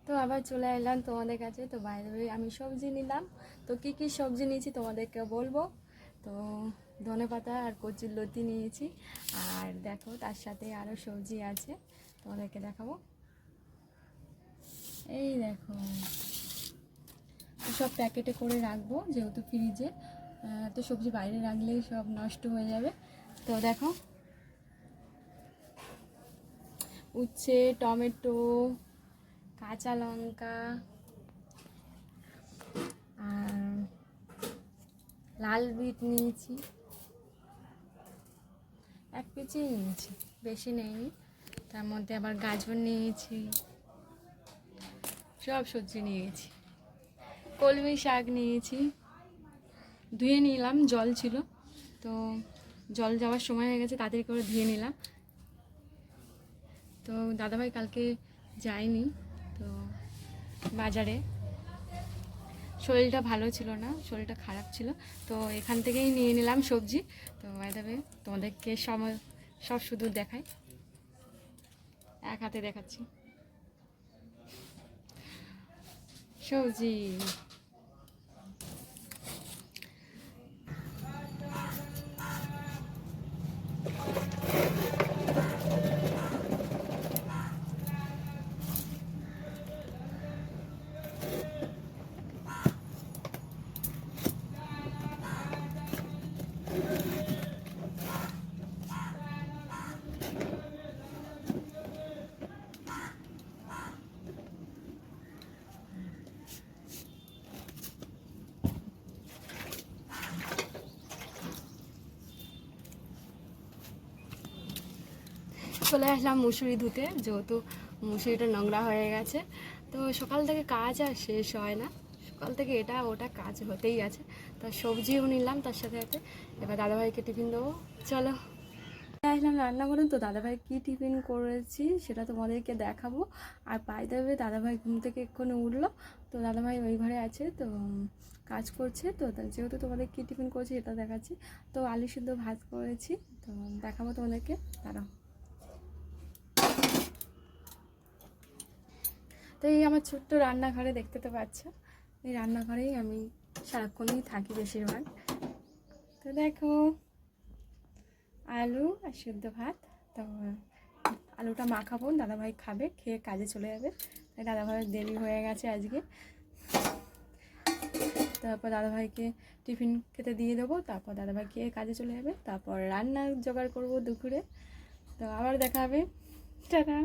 তো আবার চলে এলাম তোমাদের কাছে। তো বাইরে আমি সবজি নিলাম। তো কী কী সবজি নিয়েছি তোমাদেরকে বলবো। তো ধনেপাতা আর কচুর লতি নিয়েছি, আর দেখো তার সাথে আরও সবজি আছে, তোমাদেরকে দেখাবো। এই দেখো, সব প্যাকেটে করে রাখবো যেহেতু ফ্রিজে তো সবজি বাইরে রাখলেই সব নষ্ট হয়ে যাবে। তো দেখো, উচ্ছে, টমেটো, কাঁচা লঙ্কা আর লাল বিট নিয়েছি, এক পিচই নিয়েছি, বেশি নেইনি। তার মধ্যে আবার গাজর নিয়েছি, সব সবজি নিয়েছি। কলমি শাক নিয়েছি, ধুয়ে নিলাম, জল ছিল তো জল যাওয়ার সময় হয়ে গেছে, তাড়াতাড়ি করে ধুয়ে নিলাম। তো দাদাভাই কালকে যায়নি তো বাজারে, শরীরটা ভালো ছিল না, শরীরটা খারাপ ছিল। তো এখান থেকেই নিয়ে নিলাম সবজি। তো বাইরে তোমাদেরকে সব শুধু দেখাই, এক হাতে দেখাচ্ছি সবজি। চলে আসলাম মুসুরি ধুতে, যেহেতু মুসুরিটা নোংরা হয়ে গেছে। তো সকাল থেকে কাজ আর শেষ হয় না, সকাল থেকে এটা ওটা কাজ হতেই আছে। তো সবজিও নিলাম তার সাথে সাথে। এবার দাদাভাইকে টিফিন দেবো, চলো। আসলাম রান্না করুন। তো দাদাভাই কী টিফিন করেছি সেটা তোমাদেরকে দেখাবো। আর পাই দেবে, দাদাভাই ঘুম থেকে এক্ষুনি উঠলো, তো দাদাভাই ওই ঘরে আছে, তো কাজ করছে। তো যেহেতু তোমাদের কী টিফিন করেছি সেটা দেখাচ্ছি। তো আলু সিদ্ধ ভাত করেছি, তো দেখাবো তোমাদেরকে, দাঁড়াও। তো এই আমার ছোট্ট রান্নাঘরে দেখতে তো পাচ্ছ, এই রান্নাঘরেই আমি সারাক্ষণই থাকি বেশিরভাগ। তো দেখো, আলু আর সিদ্ধ ভাত। তো আলুটা মাখাবো, দাদাভাই খাবে, খেয়ে কাজে চলে যাবে। তাই দাদাভাইয়ের দেরি হয়ে গেছে আজকে। তারপর দাদাভাইকে টিফিন খেতে দিয়ে দেবো, তারপর দাদাভাই খেয়ে কাজে চলে যাবে। তারপর রান্না জোগাড় করবো দুপুরে। তো আবার দেখা হবে, টাটা।